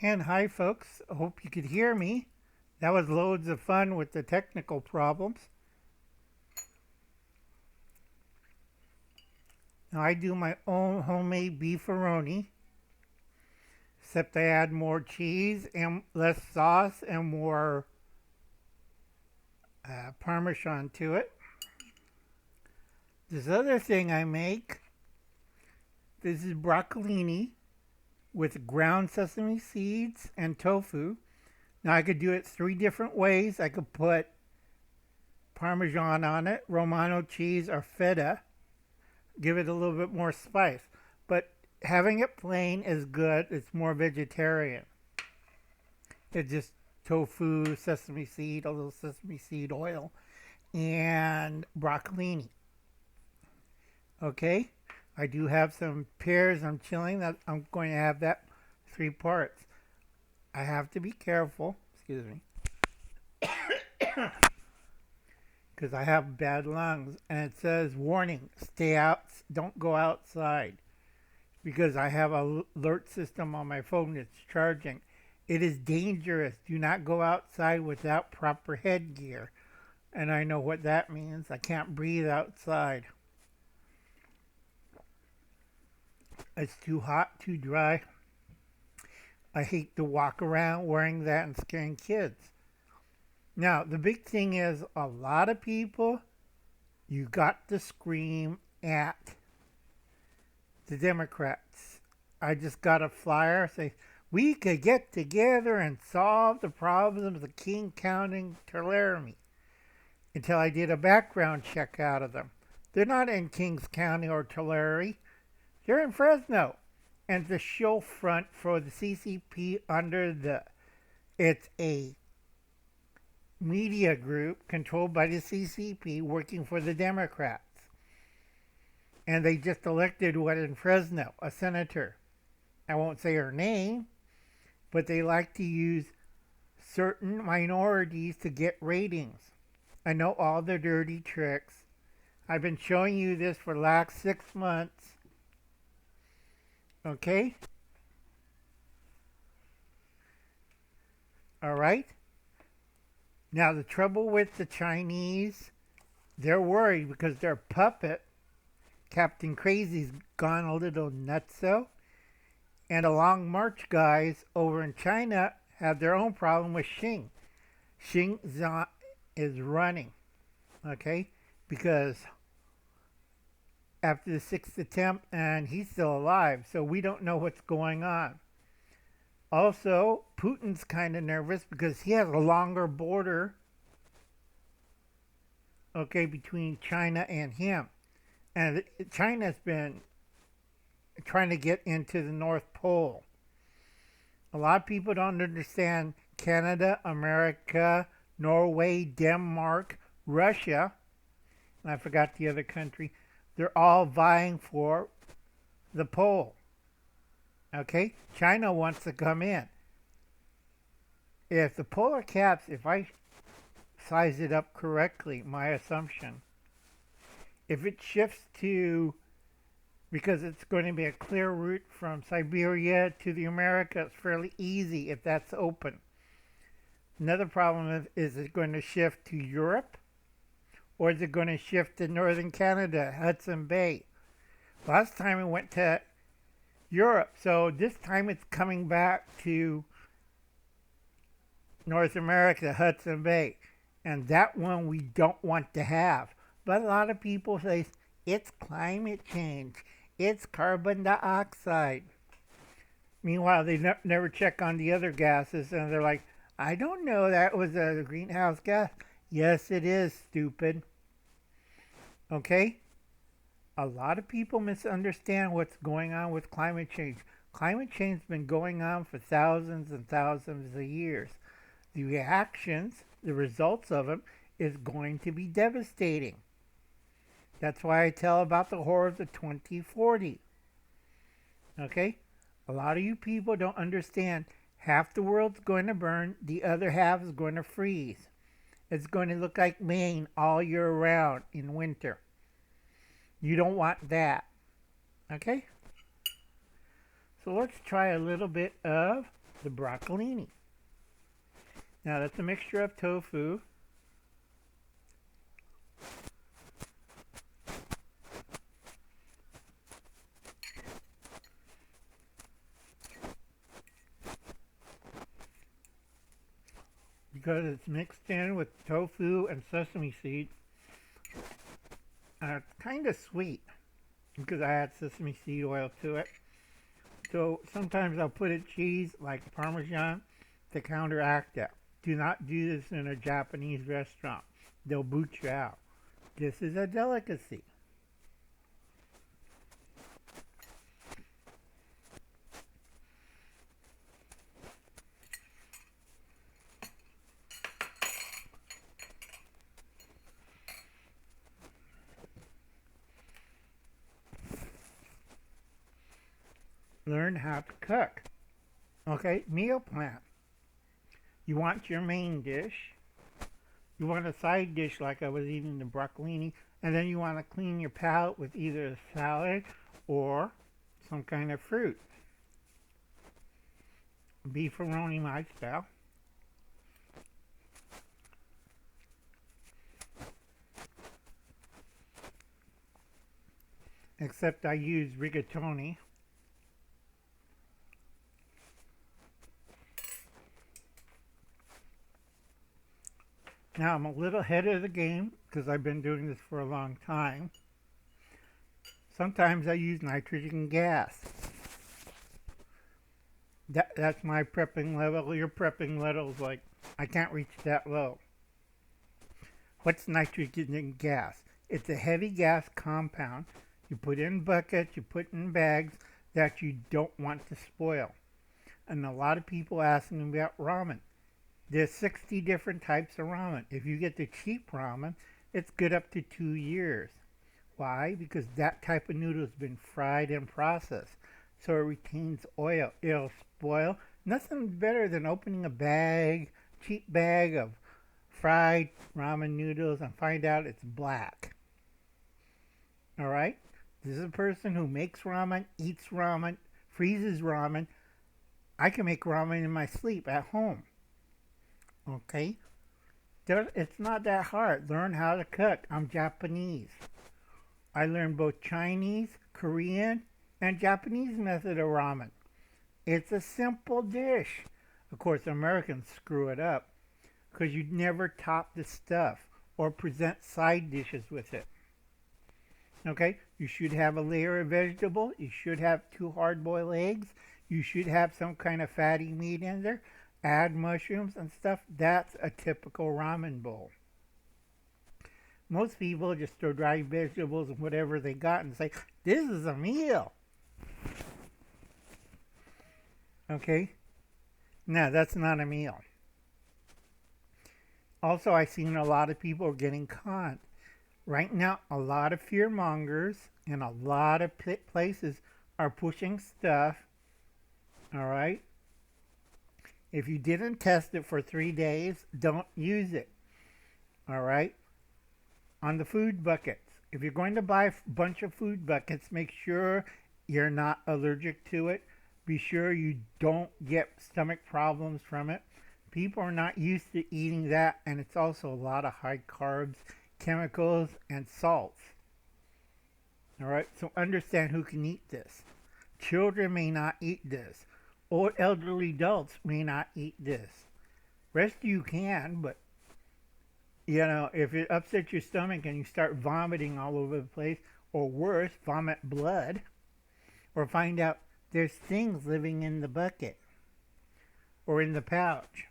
And hi, folks. I hope you could hear me. That was loads of fun with the technical problems. Now, I do my own homemade beefroni, except I add more cheese and less sauce and more Parmesan to it. This other thing I make, this is broccolini with ground sesame seeds and tofu. Now I could do it three different ways. I could put Parmesan on it, Romano cheese, or feta. Give it a little bit more spice. But having it plain is good. It's more vegetarian. It's just tofu, sesame seed, a little sesame seed oil, and broccolini. Okay? I do have some pears I'm chilling. That I'm going to have that three parts. I have to be careful. Excuse me. Because I have bad lungs, and it says warning, stay out, don't go outside, because I have a alert system on my phone that's charging. It is dangerous. Do not go outside without proper headgear, and I know what that means. I can't breathe outside. It's too hot, too dry. I hate to walk around wearing that and scaring kids. Now, the big thing is a lot of people, you got to scream at the Democrats. I just got a flyer say, we could get together and solve the problems of King County Tulare, until I did a background check out of them. They're not in Kings County or Tulare. They're in Fresno. And the show front for the CCP it's a media group controlled by the CCP working for the Democrats. And they just elected one in Fresno, a senator. I won't say her name, but they like to use certain minorities to get ratings. I know all the dirty tricks. I've been showing you this for the last 6 months. Okay? All right? Now, the trouble with the Chinese, they're worried because their puppet, Captain Crazy's gone a little nutso. And the Long March guys over in China have their own problem with Xing. Xing is running, okay? Because after the sixth attempt, and he's still alive, so we don't know what's going on. Also, Putin's kind of nervous because he has a longer border, okay, between China and him. And China's been trying to get into the North Pole. A lot of people don't understand Canada, America, Norway, Denmark, Russia, and I forgot the other country. They're all vying for the pole. Okay? China wants to come in. If the polar caps, if I size it up correctly, my assumption, if it shifts to, because it's going to be a clear route from Siberia to the Americas, it's fairly easy if that's open. Another problem is it going to shift to Europe, or is it going to shift to northern Canada, Hudson Bay? Last time it went to Europe, so this time it's coming back to North America, Hudson Bay. And that one we don't want to have. But a lot of people say, it's climate change. It's carbon dioxide. Meanwhile, they never check on the other gases, and they're like, I don't know, that was a greenhouse gas. Yes, it is, stupid. Okay? A lot of people misunderstand what's going on with climate change. Climate change has been going on for thousands and thousands of years. The reactions, the results of them, is going to be devastating. That's why I tell about the horrors of 2040. Okay? A lot of you people don't understand. Half the world's going to burn, the other half is going to freeze. It's going to look like Maine all year round in winter. You don't want that. Okay? So let's try a little bit of the broccolini. Now that's a mixture of tofu, because it's mixed in with tofu and sesame seeds. It's kind of sweet because I add sesame seed oil to it. So sometimes I'll put in cheese like Parmesan to counteract that. Do not do this in a Japanese restaurant. They'll boot you out. This is a delicacy. Learn how to cook. Okay, meal plan. You want your main dish. You want a side dish like I was eating the broccolini. And then you want to clean your palate with either a salad or some kind of fruit. Beefroni my style. Except I use rigatoni. Now I'm a little ahead of the game because I've been doing this for a long time. Sometimes I use nitrogen gas. That's my prepping level. Your prepping level is like, I can't reach that low. What's nitrogen gas? It's a heavy gas compound you put in buckets, you put in bags that you don't want to spoil. And a lot of people asking about ramen. There's 60 different types of ramen. If you get the cheap ramen, it's good up to 2 years. Why? Because that type of noodle has been fried and processed. So it retains oil. It'll spoil. Nothing better than opening a bag, cheap bag of fried ramen noodles and find out it's black. Alright? This is a person who makes ramen, eats ramen, freezes ramen. I can make ramen in my sleep at home. Okay? It's not that hard. Learn how to cook. I'm Japanese. I learned both Chinese, Korean, and Japanese method of ramen. It's a simple dish. Of course, Americans screw it up because you'd never top the stuff or present side dishes with it. Okay? You should have a layer of vegetable. You should have 2 hard-boiled eggs. You should have some kind of fatty meat in there. Add mushrooms and stuff. That's a typical ramen bowl. Most people just throw dry vegetables and whatever they got and say, this is a meal. Okay? No, that's not a meal. Also, I've seen a lot of people getting caught. Right now, a lot of fear mongers in a lot of places are pushing stuff. All right? If you didn't test it for 3 days, don't use it. All right? On the food buckets. If you're going to buy a bunch of food buckets, make sure you're not allergic to it. Be sure you don't get stomach problems from it. People are not used to eating that, and it's also a lot of high carbs, chemicals, and salts. All right? So understand who can eat this. Children may not eat this. Or elderly adults may not eat this. Rest of you can, but if it upsets your stomach and you start vomiting all over the place, or worse, vomit blood, or find out there's things living in the bucket or in the pouch,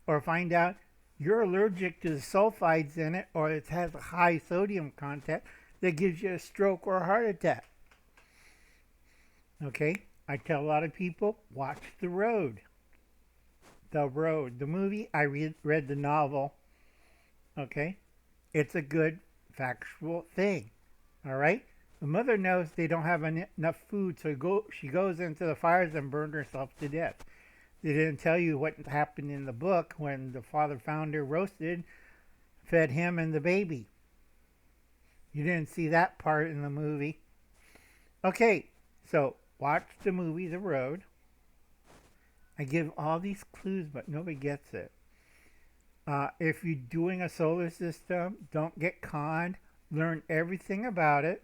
or find out you're allergic to the sulfides in it, or it has a high sodium content that gives you a stroke or a heart attack. Okay? I tell a lot of people, watch The Road. The Road. The movie, I read the novel. Okay? It's a good factual thing. All right? The mother knows they don't have enough food, so she goes into the fires and burned herself to death. They didn't tell you what happened in the book when the father found her roasted, fed him and the baby. You didn't see that part in the movie. Okay, so watch the movie The Road. I give all these clues, but nobody gets it. If you're doing a solar system, don't get conned. Learn everything about it.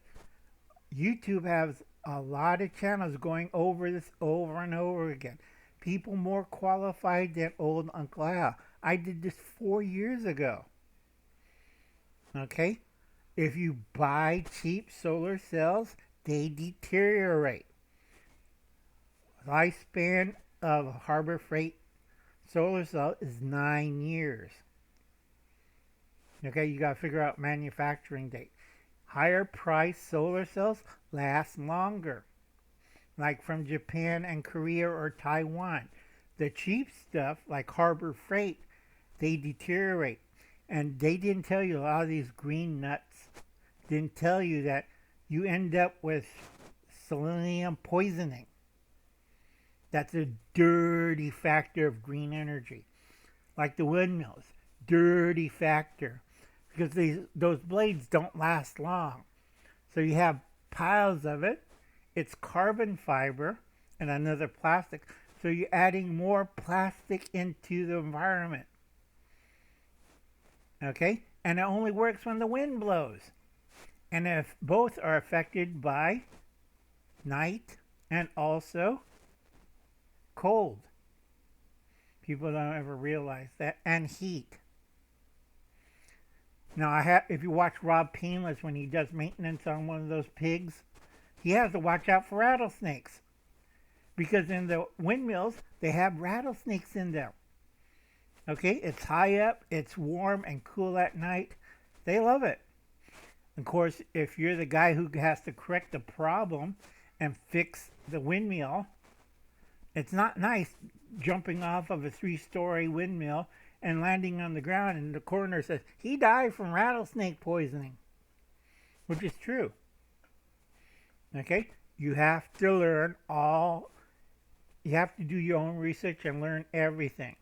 YouTube has a lot of channels going over this over and over again. People more qualified than old Uncle Al. I did this 4 years ago. Okay? If you buy cheap solar cells, they deteriorate. Lifespan of Harbor Freight solar cell is 9 years. Okay, you got to figure out manufacturing date. Higher price solar cells last longer, like from Japan and Korea or Taiwan. The cheap stuff, like Harbor Freight, they deteriorate. And they didn't tell you, a lot of these green nuts didn't tell you that you end up with selenium poisoning. That's a dirty factor of green energy. Like the windmills, dirty factor. Because those blades don't last long. So you have piles of it. It's carbon fiber and another plastic. So you're adding more plastic into the environment. Okay? And it only works when the wind blows. And if both are affected by night and also cold. People don't ever realize that. And heat. Now, if you watch Rob Painless when he does maintenance on one of those pigs, he has to watch out for rattlesnakes. Because in the windmills, they have rattlesnakes in them. Okay, it's high up, it's warm and cool at night. They love it. Of course, if you're the guy who has to correct the problem and fix the windmill, it's not nice jumping off of a 3-story windmill and landing on the ground, and the coroner says, he died from rattlesnake poisoning. Which is true. Okay? You have to learn you have to do your own research and learn everything.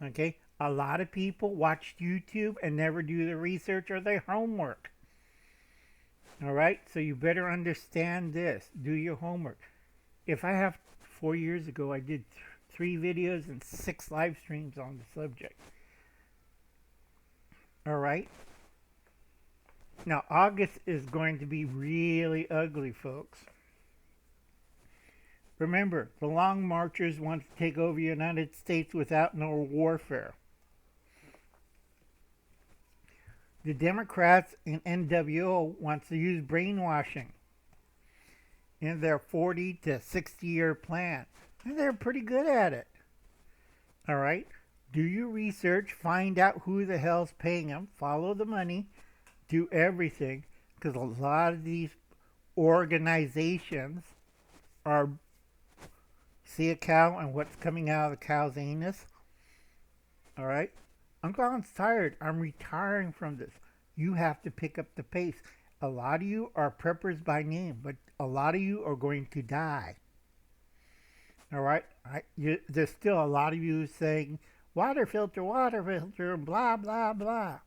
Okay? A lot of people watch YouTube and never do the research or their homework. Alright? So you better understand this. Do your homework. If I have 4 years ago, I did 3 videos and 6 live streams on the subject. Alright? Now, August is going to be really ugly, folks. Remember, the Long Marchers want to take over the United States without no warfare. The Democrats in NWO wants to use brainwashing in their 40 to 60-year plan. And they're pretty good at it. Alright? Do your research, find out who the hell's paying them, follow the money, do everything, because a lot of these organizations are, see a cow and what's coming out of the cow's anus? Alright? I'm tired. I'm retiring from this. You have to pick up the pace. A lot of you are preppers by name, but a lot of you are going to die. Alright? There's still a lot of you saying, water filter, blah, blah, blah.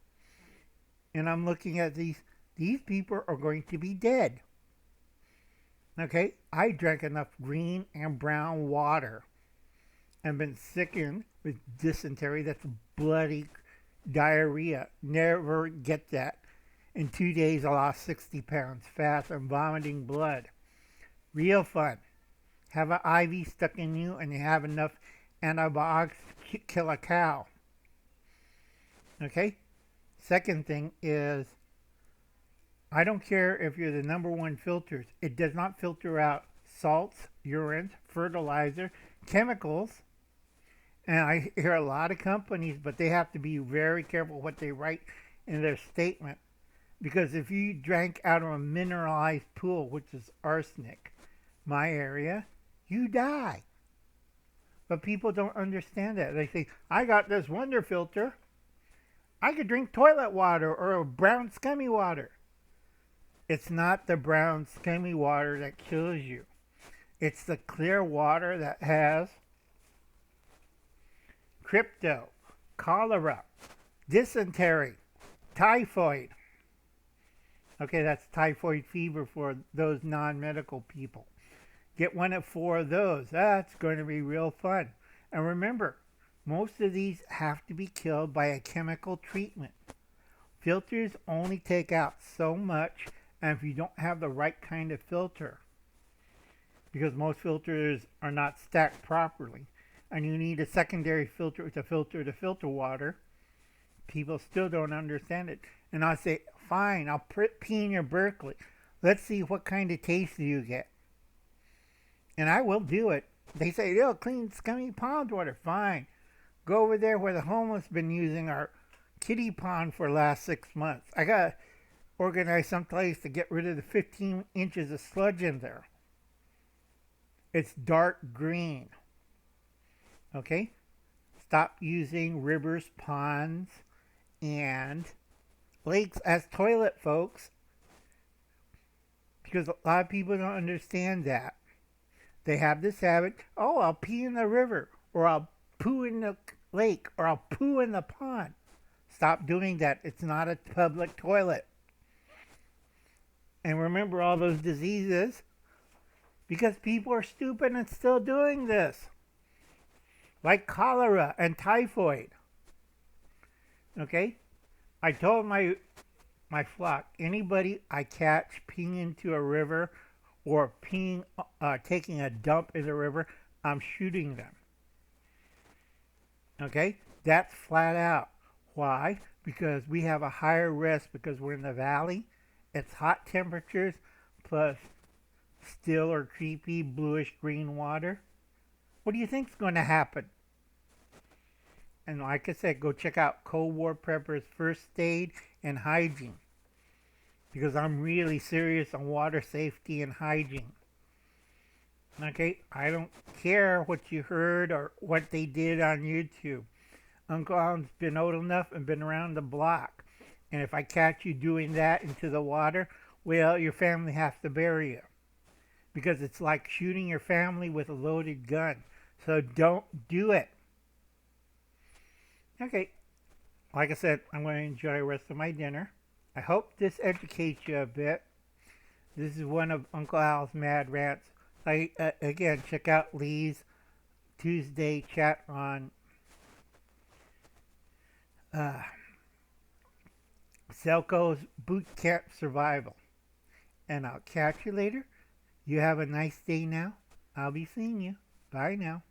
And I'm looking at these people are going to be dead. Okay? I drank enough green and brown water and been sickened with dysentery. That's bloody diarrhea. Never get that. In 2 days, I lost 60 pounds fast and vomiting blood. Real fun. Have an IV stuck in you and you have enough antibiotics to kill a cow. Okay? Second thing is, I don't care if you're the #1 filters. It does not filter out salts, urines, fertilizer, chemicals. And I hear a lot of companies, but they have to be very careful what they write in their statement. Because if you drank out of a mineralized pool, which is arsenic, my area, you die. But people don't understand that. They say, I got this wonder filter. I could drink toilet water or brown scummy water. It's not the brown scummy water that kills you. It's the clear water that has crypto, cholera, dysentery, typhoid. Okay, that's typhoid fever for those non-medical people. Get one of 4 of those. That's going to be real fun. And remember, most of these have to be killed by a chemical treatment. Filters only take out so much, and if you don't have the right kind of filter, because most filters are not stacked properly, and you need a secondary filter to filter the filter water, people still don't understand it. And I say, fine, I'll pee in your Berkeley. Let's see what kind of taste do you get. And I will do it. They say, "Ew, clean, scummy pond water." Fine. Go over there where the homeless been using our kiddie pond for the last 6 months. I got to organize someplace to get rid of the 15 inches of sludge in there. It's dark green. Okay? Stop using rivers, ponds, and lakes as toilet, folks. Because a lot of people don't understand that. They have this habit, oh, I'll pee in the river, or I'll poo in the lake, or I'll poo in the pond. Stop doing that. It's not a public toilet. And remember all those diseases, because people are stupid and still doing this. Like cholera and typhoid. Okay? I told my flock, anybody I catch peeing into a river or taking a dump in the river, I'm shooting them. Okay? That's flat out. Why? Because we have a higher risk because we're in the valley. It's hot temperatures plus still or creepy bluish green water. What do you think's going to happen? And like I said, go check out Cold War Preppers First Aid and Hygiene, because I'm really serious on water safety and hygiene. Okay, I don't care what you heard or what they did on YouTube. Uncle Alan's been old enough and been around the block. And if I catch you doing that into the water, well, your family has to bury you. Because it's like shooting your family with a loaded gun. So don't do it. Okay, like I said, I'm going to enjoy the rest of my dinner. I hope this educates you a bit. This is one of Uncle Al's mad rants. Again, check out Lee's Tuesday chat on Selco's Boot Camp Survival. And I'll catch you later. You have a nice day now. I'll be seeing you. Bye now.